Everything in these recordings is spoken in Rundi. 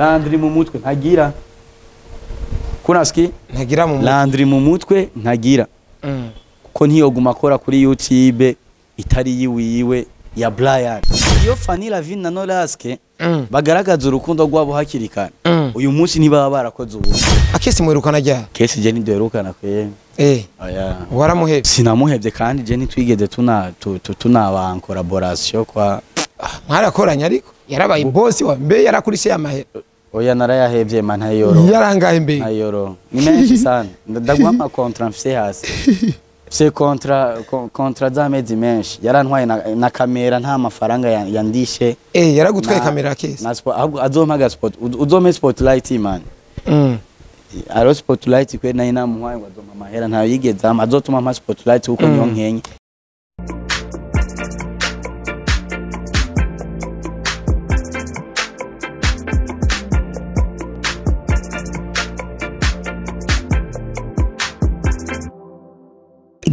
Landry mu mutwe ntagira. Kunaski ntagira mu Landry mu mutwe ntagira. Ko ntiyoguma akora kuri YouTube itari yiwiwe ya Brian. Iyo Fanny Lavine na Nolaske bagaragaza urukundo rwabo hakirikana. Uyu munsi ntibaba barakoze ubu. Akesi mwerukana rya. Kesi je ntiduherukana kwe. Oya. Waramuhebye. Sinamuhebye kandi je ntitwigeze tunaba collaboration kwa mwarakoranye ariko yarabaye boss wa mbe yarakurishe amahera. Oya narayahebye man hayoro. Yarangaye mbe. Hayoro. Ni menshi sana. Ndaguha ama contrat mfise hasi. Mfise contrat z'amezi menshi. Yarantwaye na kamera nta mafaranga yandishe. Yaragutwaye kamera kesi. Azompa spot. Uzome spotlight man. Aro spotlight kwe na ina muhaye ngo azompa amahera nta yigeze azotuma ama spotlight uko niyo nkenye.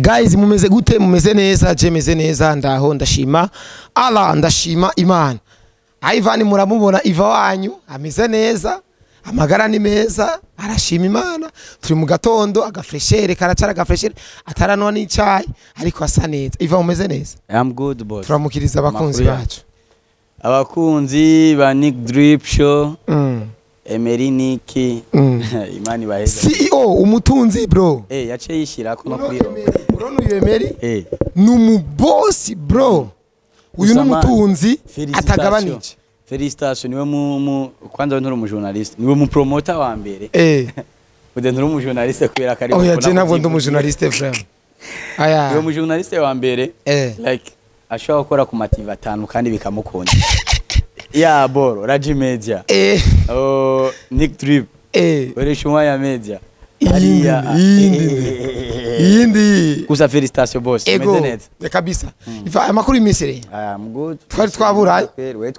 Guys mumeze gute mumeze neza je meze neza ndaho ndashima Allah ndashima Imana YVAN muramubona iva wanyu ameze neza amagara ni meza arashima Imana turi mu gatondo agafreshere karacara agafreshere ataranwa n'icyayi ariko asa neza iva mumeze neza. I'm good boss. Turamukiriza abakunzi bacu abakunzi ba Nick Drip Show Emery Niki Imani baheza CEO umutunzi bro yace yishira ko no kuri Urono Emery numubosi bro uyu numutunzi atagabanije. Felicitation niwe mu kwanza nturi mu journalist niwe mu promoter wa mbere ude nturi mu journalist kubera kari oya je nabwo ndi mu journalist frère aya niwe mu journalist wa mbere like ashobora gukora ku mativa 5 kandi bikamukunda ya boro Raji Media Nick Drip Oreshuma ya Media Yindi kusa felicitation boss mezenete kabisa ifa amakuru imisere I'm good twari twaburanye we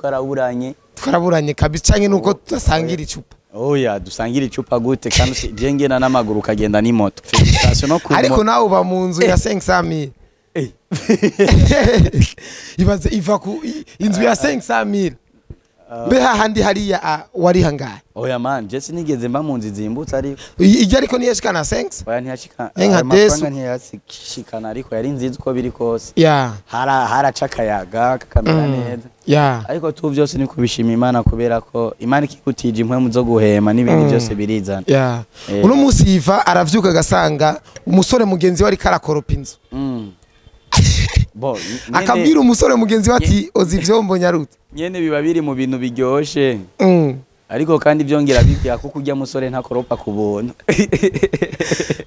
twaraburanye kabisa canke nuko tusangira icupa oya dusangira icupa gute kandi jengena n'amaguru kagenda ni moto felicitation no ariko nawe uba mu nzu ya 500,000 ibaze iva ku inzu ya 500,000 beha handi hariya wari hangaye. Oya man je sinigeze mba mu nzi zimbutse ariko ijya ariko niyashikana 5 oya ntiyashika amafaranga ntiyashikana ariko yari nziza uko biri kose haracakayaga kakamera neza ariko tu byose ni kubishima Imana kubera ko Imana ikikutije impwemu zo guhema n'ibindi byose birizana. Uno munsi yiva aravyuka gasanga umusore mugenzi wari karakoropa inzu akabwira umusore mugenzi wati ozi ivyombo nyarutse nyene biba biri mu bintu biryoshe ariko kandi byongera bibya kuko ujya musore ntakoropa kubona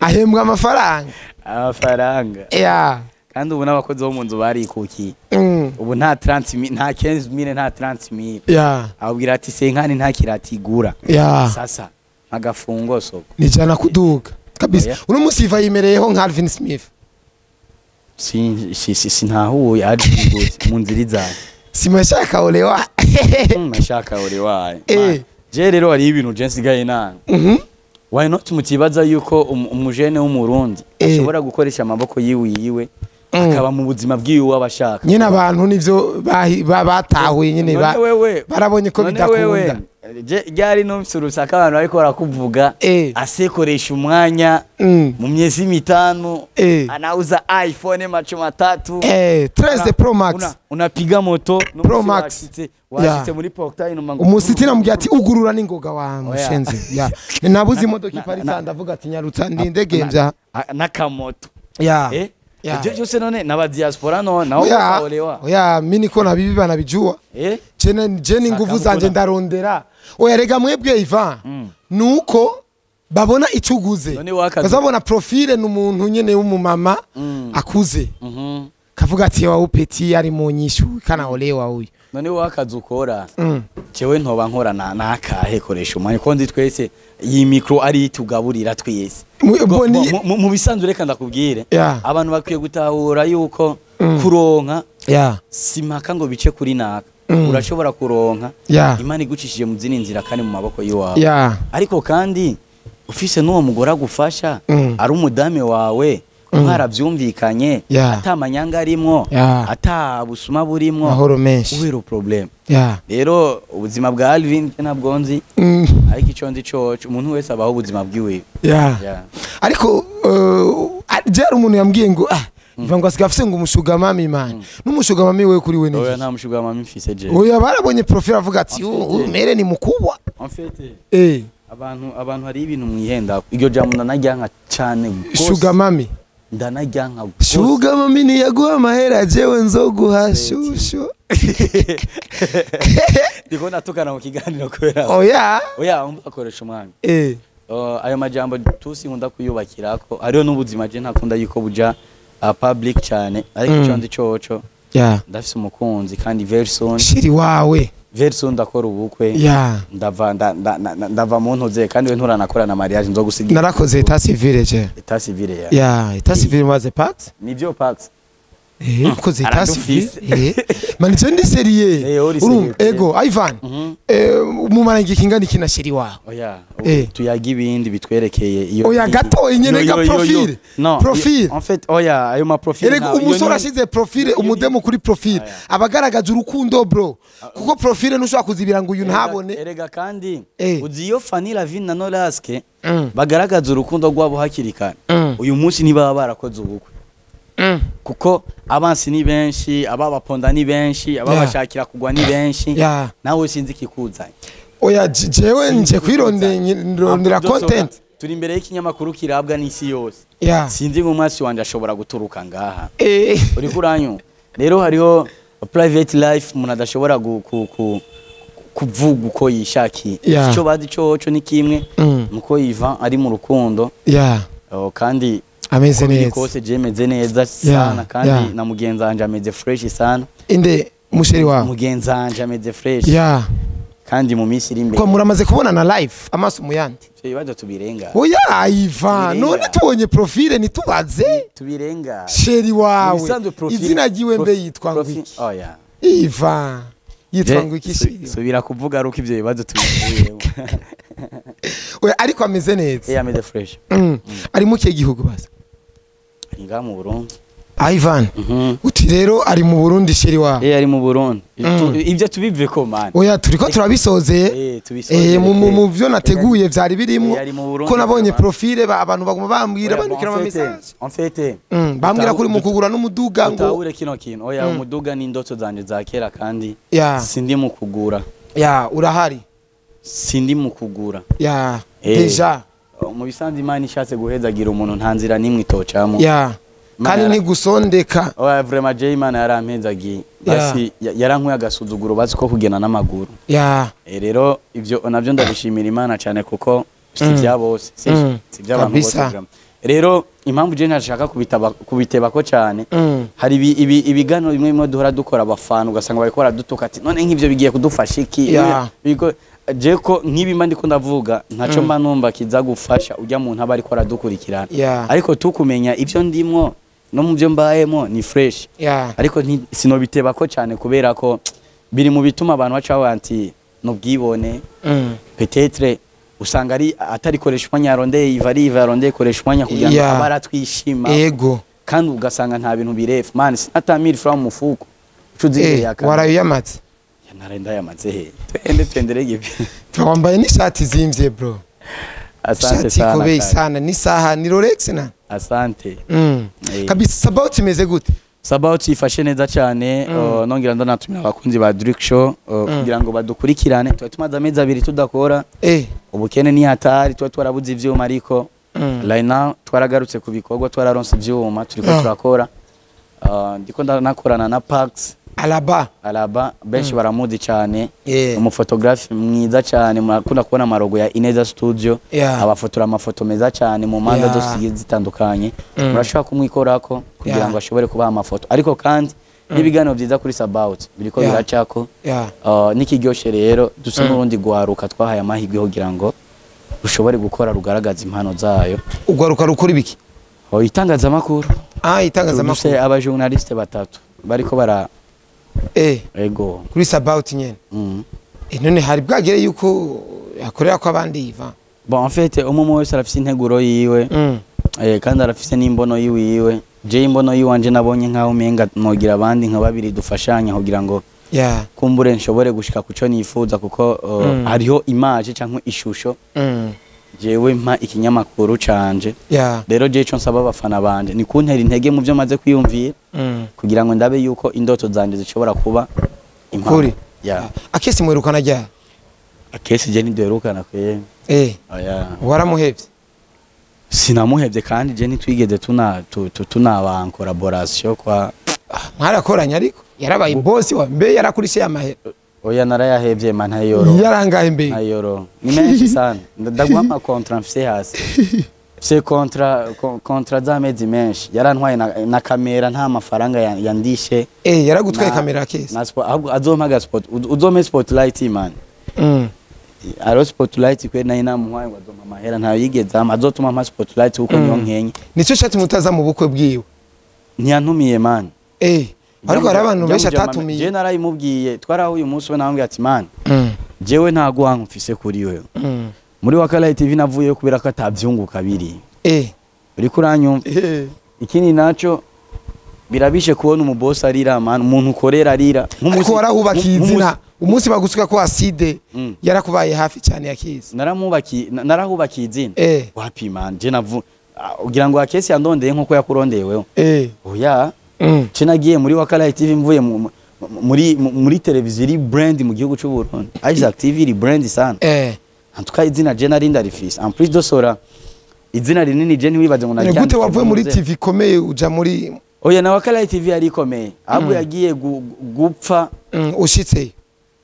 ahembwa amafaranga kandi ubu n'abakozi bo mu nzu barikukiye ubu nta 30,000 nta 15,000 nta 30,000 abwira ati senkani nta kiratigura sasa agafungo soko nijana kuduga kabisa. Uno munsi iva yimereyeho nka Alvin Smith sintahuye ari mu nzira zawe simashaka olewa mashaka olewa je rero ari ibintu je nsigaye nanga why not mutibaza yuko umujene w'umurundi ashobora gukoresha amaboko yiwe akaba mu buzima bwiwe wabashaka nyine abantu nivyo batahuye nyine barabonye ko bidakunda ryari no msurusaka abantu ariko barakuvuga asekoresha umwanya mu myezi 5 anauza iPhone macho matatu 13 Pro Max unapiga moto Pro Max washitse muri portail no mangu umusitira mugiye ati ugurura n'ingoga wa mushenzi nabuze imodoka iparisa ndavuga ati nyarutsa ndindegembya nakamoto Jose none naba diaspora no naho oya mini ko nabibi banabijua jeni nguvu zanje ndarondera oya rega mwebwe Ivan nuko babona icuguze bazabona profile n'umuntu nyene w'umumama akuze kavuga ati wa upeti ari mu nyishu kana olewa uyu none wakaza ukora cewe ntoba nkora nakahe koresha umwanya ko ndi twese iyi micro ari tugaburira twese mu bisanzwe reka ndakubwire abantu bakwiye gutahura yuko kuronka simaka ngo bice kuri naka urashobora kuronka Imana igucishije mu zindi nzira kandi mu maboko yiwawe ariko kandi ufise n'uwo mugora gufasha ari umudame wawe mwaravyumvikanye ata manyanga arimwo ata busuma burimwo mahoro menshi ubero problem rero ubuzima bwa Alvin ntabwo nzi ariko ico nzi coco umuntu wese abaho ubuzima bwiwe ariko jera umuntu yambwiye ngo Ivango asigafise ngo umushuga mami man n'umushuga mami we kuri we niki oya nta mushuga mami mfise je oya barabonye profile avuga ati mere ni mukubwa en fait abantu hari ibintu mwihenda iryo jambo ndanajyanka cyane gose shuga mami ndanajyanka gose shuga mami ni yaguha amahera jewe nzoguha shusho ndiko natukana mu kiganiro kubera oya umva akoresha umwami ayo majambo tusi nkunda kuyubakirako ariyo n'ubuzima je ntakunda yuko buja public cyane ariko cyo ndi coco ndafise umukunzi kandi very soon shiri wawe very soon ndakora ubukwe ndava mu ntuze kandi we nturanakora na mariage nzo gusigira narakoze etat civile je etat civile etat civile waze pax nivyo pax ukoze etat civile mani je ndi serieux ego Ivan mu marangi kingana kina shiri wawe oya tuyaga ibindi bitwerekeye iyo oya gato nyene ka profile profile en fait oya ayo ma profile na umusora ashize profile umudemo kuri profile abagaragaza urukundo bro kuko profile nushaka kuzibira ngo uyu ntabone erega kandi uziyo Fanny Lavine na Nolaske bagaragaza urukundo rwabo hakirikana uyu munsi niba barakoze ubukwe kuko abansi ni benshi ababaponda ni benshi ababashakira kugwa ni benshi nawe sinzi kikuzanye oya jewe nje kwirondera content turi imbere y'ikinyamakuru kirabwa n'isi yose sinzi ngo mwasi wanje ashobora guturuka ngaha uri kuranyu rero hariho private life umuntu adashobora kuvuga uko yishakiye icyo bazi coco ni kimwe nuko YVAN ari mu rukundo kandi ameze neza kose je meze neza sana kandi na mugenzi wanje ameze fresh sana inde musheri wawe mugenzi wanje ameze fresh kandi mu minsi iri imbere ko muramaze kubona na live amaso muyandi ibibazo tubirenga oya YVAN none tubonye profile nitubaze tubirenga sheri wawe izina giwe mbe yitwa ngo oya YVAN yitwa ngo iki sheri subira kuvuga ruko ivyo bibazo tubirengemo oya ariko ameze neza ameze fresh ari mu kihe gihugu baza ari nga mu Burundi YVAN uti rero ari mu Burundi sheri wawe ari mu Burundi ivyo tubive ko man oya turiko turabisozeye mu byo nateguye vyari birimo ko nabonye profile abantu baguma bambwira bandikira ama message en fait bambwira kuri mukugura n'umuduga ngo tawure kino kintu oya umuduga ni indoto zanje za kera kandi sindi mu kugura urahari sindi mu kugura deja mu bisanzwe Imana ishatse guhezagira umuntu ntanzira nimwe itocamo kandi ni gusondeka oya vraiment je Imana yarampezagiye basi yarankuye agasuzuguro bazi ko kugena n'amaguru rero ivyo navyo ndabishimira Imana cyane kuko si byabose si by'abantu bose rero impamvu je ntashaka kubiteba ko cyane hari ibigano bimwe bimwe duhora dukora abafana ugasanga bariko baradutuka ati none nk'ivyo bigiye kudufasha iki biko je ko nk'ibimba ndiko ndavuga ntaco mba numva kiza gufasha ujya mu ntaba ariko aradukurikirana ariko tukumenya ivyo ndimwo no mu byo mbayemo ni fresh ariko sinobiteba ko cyane kubera ko biri mu bituma abantu baca banti no bwibone peut-être usanga ari atari koresha umwanya rondeye iva rondeye koresha umwanya kugira ngo abara twishima kandi ugasanga nta bintu birefu man ata 1000 francs mu mufuko ucuziye yakana warayo yamatse yanarenda yamatse he twendere gibi wambaye n'ishati zimvye bro asante sana kubei sana ni saha ni Rolex na asante kabisa Sabaut imeze gute Sabaut ifashe neza cyane nongira ndanatumira abakunzi ba Drink Show kugira ngo badukurikirane tumaze amezi abiri tudakora ubukene ni hatari twarabuze ivyuma ariko right now twaragarutse ku bikorwa twararonse ivyuma turiko turakora ndiko ndanakorana na Pax Alaba benshi baramuzi cyane umufotografi mwiza cyane murakunda kubona amarogo ya Ineza Studio abafotora amafoto meza cyane mu manda zose zitandukanye murashaka kumwikorako kugira ngo ashobore kubaha amafoto ariko kandi n'ibiganiro byiza kuri Sabaut biriko biracako nikiryoshe rero dusa n'urundi gwaruka twahaye amahirwe kugira ngo ushobore gukora rugaragaza impano zayo ugwaruka rukora ibiki itangazamakuru itangazamakuru aba journaliste batatu bariko bara ego kuri Sabaut nyene none hari bwagere yuko yakorera ko abandi YVAN bon en fait umwe wese arafite integuro yiwe kandi arafise n'imbono yiwiwe je imbono yiwanje nabonye nkaho umenga nogira abandi nka babiri dufashanya kugira ngo kumbure nshobore gushika kuco nifuza kuko hariho image cyangwa ishusho jewe mpa ikinyamakuru canje rero je ico nsaba abafana banje ni kuntera intege mu byo maze kwiyumvira kugira ngo ndabe yuko indoto zanje zishobora kuba impuri akesi mwerukana rya akesi je ntiduherukana kwe waramuhevye sinamuhevye kandi je ntitwigeze tunaba collaboration kwa mwarakoranya ariko yarabaye boss wa mbe yarakurishe amahera oya narayahevye man hayoro yarangaye mbe hayoro ni menshi sana ndagwa ama contrat mfise hasi mfise contrat z'amezi menshi yarantwaye na kamera nta mafaranga yandishe yaragutwaye kamera kese azompa spot uzome spotlight man aro spotlight kwe na inamuhaye ngo azompa amahera nta yigeze azotuma ama spotlight uko niyo nkenye nico shati mutaza mu bukwe bwiwe ntiyantumiye man ariko hari abantu benshi atatumiye je narayimubwiye twaraho uyu munsi we nambwiye ati man jewe ntago wankufise kuri wewe muri Wakala TV navuye kubera ko atavyunguka biri uri kuranyumva ikindi naco birabishe kubona umuboss arira man umuntu ukorera arira nk'uko warahubakiye izina umunsi bagusuka ko acide yarakubaye hafi cyane yakize narahubakiye izina wapi man je navu ugira ngo akesi yandondeye nkuko yakurondeye wewe oya cinagiye muri Wakala TV mvuye muri televiziyo iri brand mu gihugu cy'u Burundi Isaac TV iri brand sana antuka izina je narinda rifise en plus dosora izina rinini je ntiwibaze ngo najya gute wavuye muri TV komeye uja muri oya na Wakala TV yari komeye ahubwo yagiye gupfa ushitse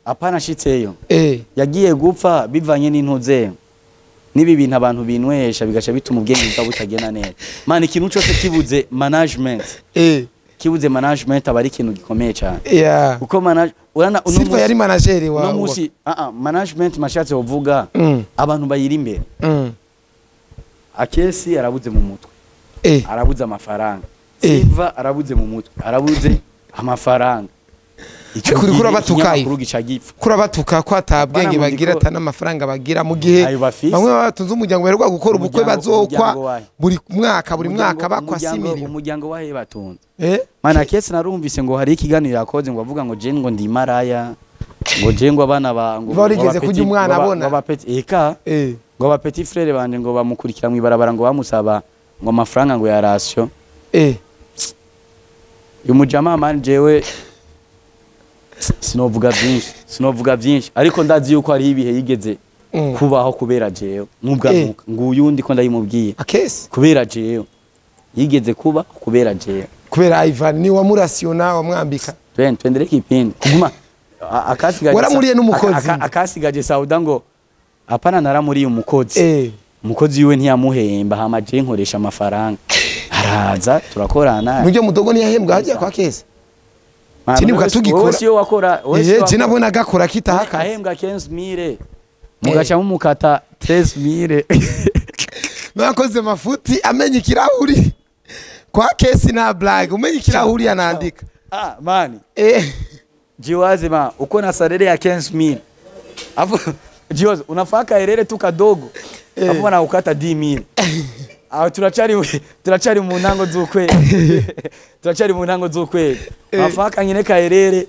apana shitseyo yagiye gupfa bivanye n'intuze nibi bintu abantu binwesha bigaca bituma ubwenge bwa butagena neza man ikintu cyose kibuze management kibuze management abari ikintu gikomeye cyane kuko urana Silva yari manager wa no musi management mashatse uvuga abantu bayiri imbere akesi arabuze mu mutwe arabuze amafaranga Silva arabuze mu mutwe arabuze amafaranga kuri kurabatukaye kurabatuka ko atabwenge bagira ata n'amafaranga bagira mu gihe bamwe batunze umuryango berwa gukora ubukwe bazokwa buri mwaka bakwa simiri umuryango wahe batunze mana kese narumvise ngo hari ikiganiro yakoze ngo avuga ngo je ngo ndi maraya ngo je ngo abana bango barigeze kujya umwana abona ngo ba petit frère banje ngo bamukurikira mu ibarabara ngo bamusaba ngo amafaranga ngo ya ratio uyu mujama man jewe sinovuga byinshi ariko ndazi yuko hari ibihe yigeze kubaho kubera jewe n'ubwamuka nguyundi ko ndayimubwiye akesi kubera jewe yigeze kuba kubera jewe kubera YVAN ni wa murasiona wa mwambika twendere kipindi kuguma akasigaje waramuriye n'umukozi akasigaje Sauda ngo apana naramuriye umukozi umukozi wiwe ntiyamuhemba hama je nkoresha amafaranga araza turakorana mujye mudogo ntiyahembwa hajya kwa kesi Chinibuka tugikora wose yo wakora nabona gakora kitahaka ahembwa 15000 mugacha mumukata 13000 nakoze mafuti amenye kirahuri kwa kesi na blague umenye kirahuri anandika mani jiwaze ma uko na salary ya 15000 afu jiwaze unafaka erere tu kadogo afu wana ukata 10000 turacari mu ntango z'ukwezi mafaka nyine kaerere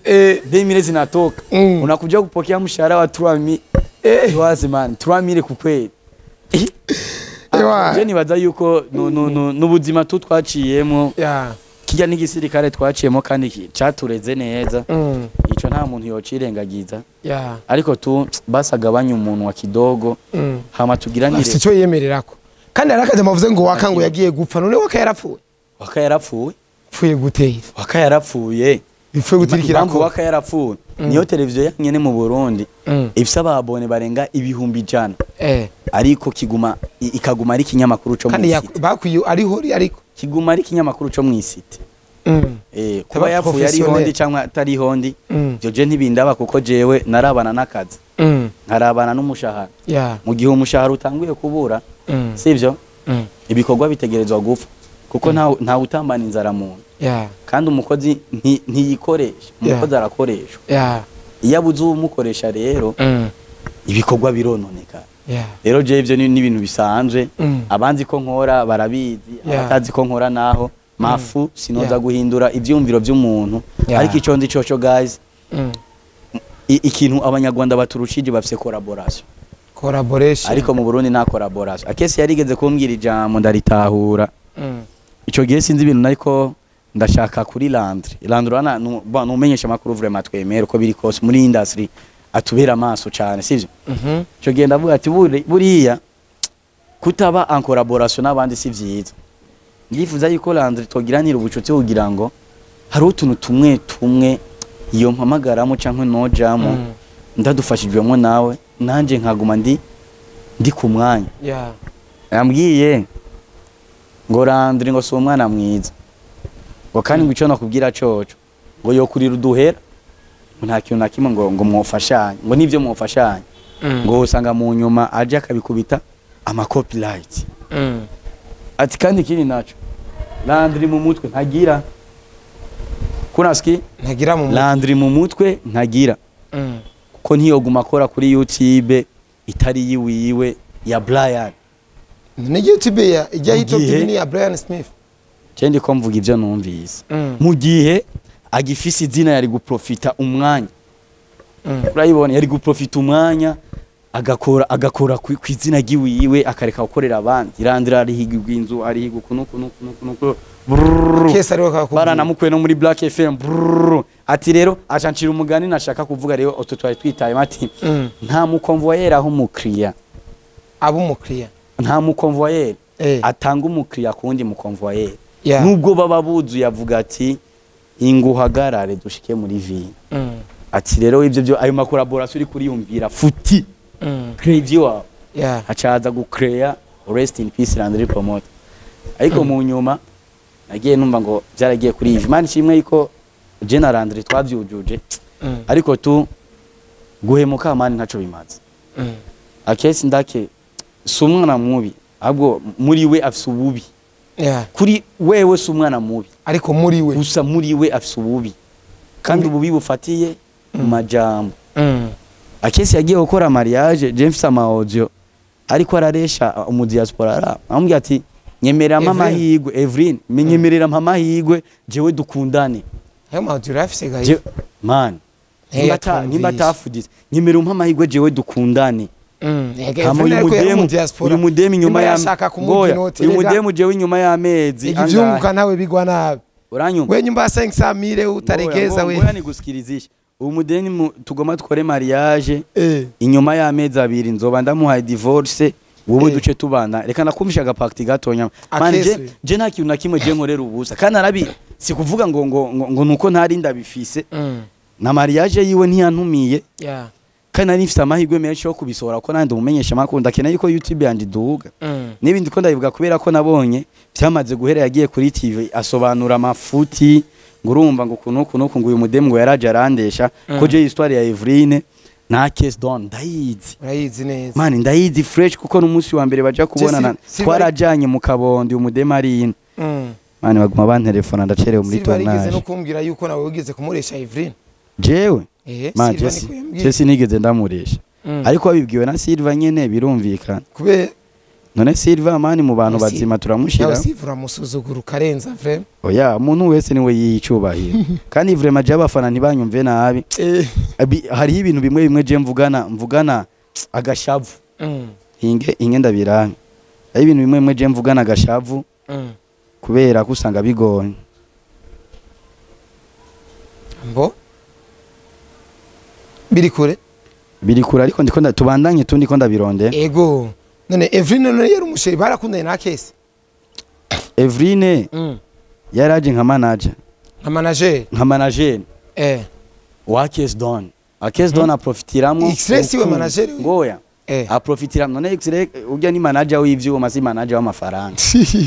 2000 zinatoka unakuja kupokea mshahara wa 3000 wazi man 3000 ku kwezi je nibaza yuko n'ubuzima twaciyemo kijya n'igisirikare twaciyemo kandi catureze neza ico nta muntu yocirengagiza ariko tu basagabanya umuntu wa kidogo hama tugiranire sico yemererako kandi arakaje mavuze ngo wakango yagiye gupfa none wakayarapfuye pfuye guteye wakayarapfuye bipfuye gutirikira ko wakayarapfuye niyo televiziyo yanyene mu Burundi ifisa ababone barenga ibihumbi jana ariko ikaguma ari kinyamakuru cyo mu kandi bakwiye ari hori ariko kiguma ari kinyamakuru cyo mu isite kuba yapfuye ari hondi cyangwa atari hondi byo je ntibindaba kuko jewe narabana nakazi nkarabana n'umushahara mu gihe umushahara utanguye kubura sivyo ibikorwa bitegerezwa gupfa kuko nta utambana inzara muntu kandi umukozi ntiyikoresha umukozi arakoreshwa iyo abuze umukoresha rero ibikorwa birononeka rero je ivyo ni ibintu bisanzwe abanzi ko nkora barabizi abatazi ko nkora naho mafu sinoza guhindura ivyumviro vy'umuntu ariko ico ndi coco guys ikintu abanyarwanda baturushije bafise collaboration ariko mu Burundi nta collaboration akesi yarigeze kumbwira ijambo ndaritahura ico gihe sinzi ibintu nariko ndashaka kuri Landry ana numenyesha makuru vraiment twemera uko biri kose muri industry atubera amaso cyane sivyo ico gihe ndavuga ati buriya kutaba en collaboration n'abandi si vyiza ndifuza yuko Landry togiranira ubucuti kugira ngo hari utuntu tumwe iyo mpamagaramo canke nojamo ndadufashijwemo nawe nanje nkaguma ndi ku mwanya yambwiye ngo Landry ngo si umwana mwiza ngo kandi ngo ico nakubwira coco ngo yokurira uduhera nta kintu nakimwe ngo mwofashanye ngo nivyo mwofashanye ngo usanga mu nyuma aje akabikubita ama copyright ati kandi kiri naco Landry mu mutwe ntagira kunaski ntagira mu Landry mu mutwe ntagira ko ntiyoguma akora kuri YouTube itari yiwiwe ya Brian ni YouTube ya ijya ni ya Brian Smith Cendi ko mvuga ivyo numvise mu gihe agifisi izina yari guprofita umwanya urayibona yari guprofita umwanya agakora ku izina giwiwe akareka gukorera abandi Landry ari higirwa inzu ari higu kunuko kesa rero kakubwira baranamukwe no muri Black FM ati rero acancira umugani nashaka kuvuga rero oto twari twitaye mati nta mukonvoyera aho umukriya nta mukonvoyera atanga umukriya kundi mukonvoyera nubwo baba buzu yavuga ati inguhagarare dushike muri vini ati rero ivyo byo ayo makoraboration uri kuriyumvira futi creative acaza gucrea rest in peace Landry promote ariko mu nyuma nagiye numva ngo byaragiye kuri YVAN kimwe yuko je na Landry twavyujuje ariko tu guhemuka mani ntaco bimaze akesi ndake sumwana mubi ahubwo muri we afise ububi kuri wewe sumwana mubi ariko muri we gusa muri we afise ububi kandi ububi bufatiye mu majambo akesi yagiye gukora mariage je mfise ama audio ariko araresha mu diaspora amubwira ati nyemerera mama higwe Evelyn menyemerera mama higwe jewe dukundane ayo audio rafise gaye man nimba tafudise nyemerera mama higwe jewe dukundane uyu mudemi nyuma ya uyu mudemi jewe nyuma y'amezi ivyunguka nawe bigwa nabi uranyumva we nyumba 500 utaregeza we ngoya niguskirizisha uyu mudeni tugoma twore mariage inyuma y'amezi abiri nzoba ndamuhaye divorce wowe duce tubana reka nakumvisha agapakti gatonya man je nta kintu nakimwe je nkorera ubusa kandi arabi sikuvuga ngo nuko ntari ndabifise na mariage yiwe ntiyantumiye kandi nifite amahirwe menshi yo kubisohora ko nandi umumenyesha makuru ndakeneye yuko YouTube yandi duga n'ibindi ko ndabivuga kubera ko nabonye byamaze guhera yagiye kuri TV asobanura amafuti ngurumva ngo kunuko ngo uyu mudemu ngo yaraje arandesha ko je histoire ya Evelyn na case don ndayizi neza man ndayizi fresh kuko n'umunsi wa mbere baje kubonana twarajanye mu kabondo uyu mudemu ari ino man baguma bantelefona ndacerewe muri tournage sigeze no kumbwira yuko nawe ugeze kumuresha Evelyn jewe man Jesse nigeze ndamuresha ariko babibwiwe na Silva nyene birumvikana kube none Silva mani mu bantu bazima turamushira Silva musuzuguru karenza vrem oya umuntu wese niwe yicubahira kandi vrema je abafana ntibanyumve nabi hari ibintu bimwe je mvugana agashavu inge ndabiranga ari ibintu bimwe je mvugana agashavu kubera kusanga bigoye mbo birikure ariko ndiko tubandanye tundi ko ndabironde ego none Evelyn none yari umusheri barakundanye na Kesi Evelyn yaraje nka manager wa Kesi Don Kesi Don aprofitiramwo X-Ray we manager ngoya aprofitiramwo none X-Ray urya ni manager w'ivyuma si manager w'amafaranga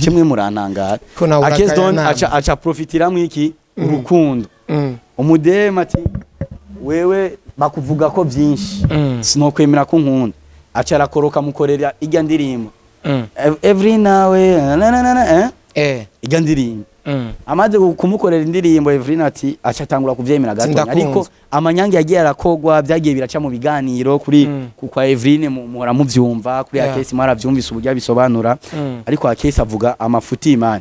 kimwe murantangara Kesi Don acha profitiramwo iki urukundo umudema ati wewe bakuvuga ko byinshi sinokwemera ko nkunda acara koroka mukorera ijya ndirimbo Evelyn nawe ijya ndirimbo amaze kumukorera indirimbo Evelyn ati acatangura kuvyemera gato ariko amanyange yagiye arakogwa byagiye biraca mu biganiro kuri kwa Evelyn muhora muvyumva kuri akesi mwaravyumvise uburyo bisobanura ariko akesi avuga amafuti imana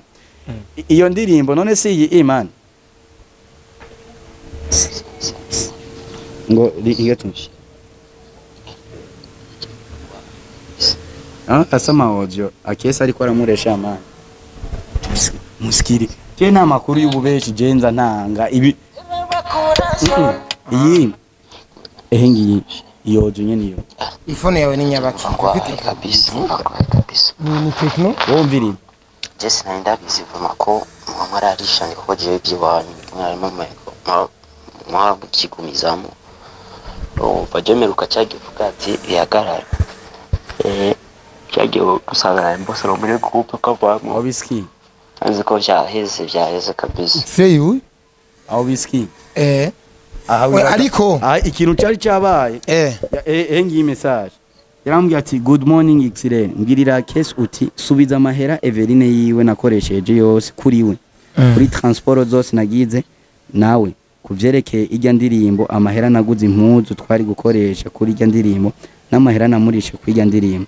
iyo ndirimbo none si iyi imana ngo igetunshi asama audio akesi ariko aramuresha amana muskiri je nta makuru y'ububeshi jenza ntanga ibi iyi ehengi iyo audio nyene iyo ifone yawe ni nyabaki kabisa ni techno wumviri Jesse naenda bizivuma ko mwararishanye ko je by'iwanyu mwarimo mwa kigumizamo bajemeruka cyagivuga ati bihagarara cyagiye gusagara imbosoro muri groupe kavamo obiski anzi ko byaheze kabisa feyu obiski ariko ikintu cyari cyabaye engi message yarambwiye ati good morning Xren ngirira case uti subiza amahera Eveline yiwe nakoresheje yose kuri we kuri transport zose nagize nawe kuvyerekeye ijya ndirimbo amahera naguze impuzu twari gukoresha kuri ijya ndirimbo n'amahera namurishe kuri ijya ndirimbo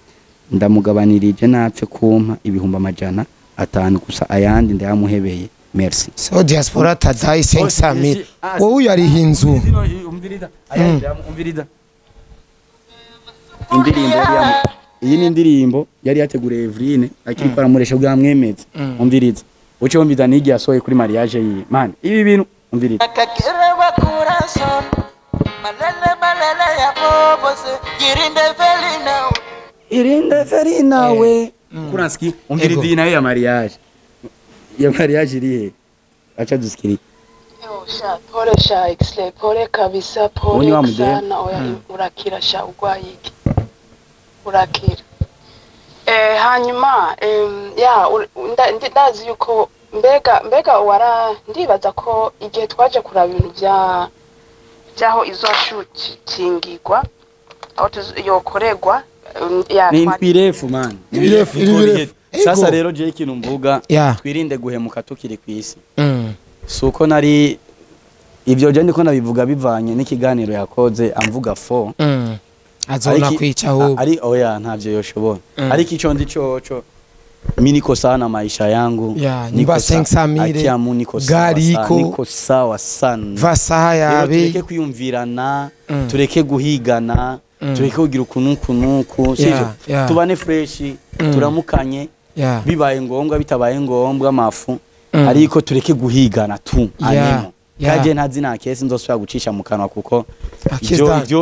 ndamugabanirije napfe kumpa ibihumba amajana 5 gusa ayandi ndayamuhebeye merci so diaspora tadai 500,000 wowe yari hinzu umvirida umvirida indirimbo iyi ni indirimbo yari yateguriye Eveline akiri kwa muresha bwa mwemeze umviriza uce wumviza nigi yasoye kuri mariage yi man ibi bintu umviriza irinde Evelina we kuranski umviriza iyi nayo ya mariage irihe acha duskiri pole sha Xle pole kabisa pole sana urakira sha ugwayiki urakira hanyuma ndazi yuko mbega ndibaza ko igihe twaje kuraba ibintu byaho izoshutingirwa aho yokoregwa ni impirefu man sasa rero je ikintu mvuga twirinde guhemuka tukiri kwisi suko nari ibyo je ndiko nabivuga bivanye n'ikiganiro yakoze amvuga fo azona kwica ho ari oya ntavyo yoshobora ariko ico ndi coco miniko sana maisha yangu niba 500,000 niko sawa sana vasaha yabe tureke kwiyumvirana tureke guhigana tureke kugira ukunuku sivyo tubane fresh turamukanye bibaye ngombwa bitabaye ngombwa amafu ariko tureke guhigana tu anemo kaje ntazi na kesi nzosubira gucisha mu kanwa kuko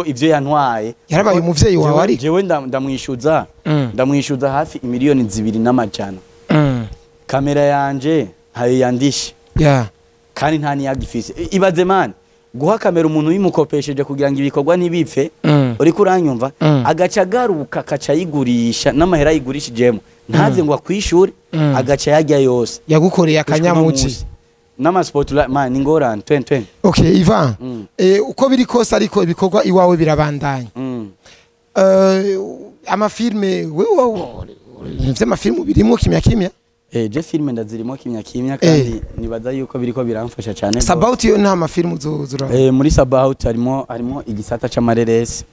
ivyo yantwaye yarabaye umuvyeyi wawe ari jewe ndamwishuza hafi miliyoni 2.5 kamera yanje hayo yandishe kandi nta niyagifise ibaze man guha kamera umuntu yimukopesheje kugira ngo ibikorwa ntibipfe uri kuranyumva agaca garuka akaca yigurisha n'amahera yigurishijemo ntaze ngo akwishuri agaca yajya yose yagukoreye akanyamuci nama spotlight man ingorane 2020 okay Ivan uko biri kose ariko ibikorwa iwawe birabandanya amafilme wewe amafilme birimo kimya je filme ndazirimo kimya kandi nibaza yuko biriko biramfasha cyane Sabaut yo nta mafilme uzura muri Sabaut harimo igisata c'amareresi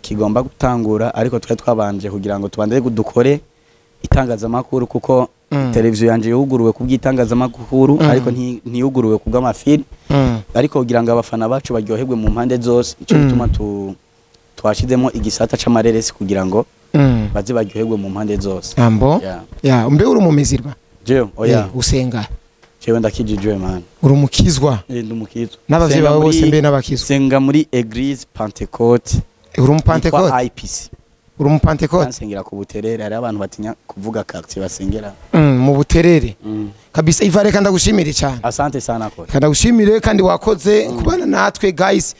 kigomba gutangura ariko twabanje kugira ngo tubandeye dukore itangazamakuru kuko televiziyo yanje yuguruwe kubw'itangazamakuru ariko ntiyuguruwe kubw'amafilme ariko kugira ngo abafana bacu baryoherwe mu mpande zose ico bituma twashizemo igisata c'amareresi kugira ngo baze baryoherwe mu mpande zose ambo mbe uri umumizirwa je oya usenga jewe ndakijijwe man uri umukizwa ndumukizwa n'abavye bawe bose mbe n'abakizwa senga muri Eglise Pentecote uri umupentecote IPC uri umupentecote basengera ku buterere ari abantu batinya kuvuga quartier basengera mu buterere kabisa Ivare kandi ndagushimire cyane asante sana ko kandi ndagushimire kandi wakoze kubana natwe guys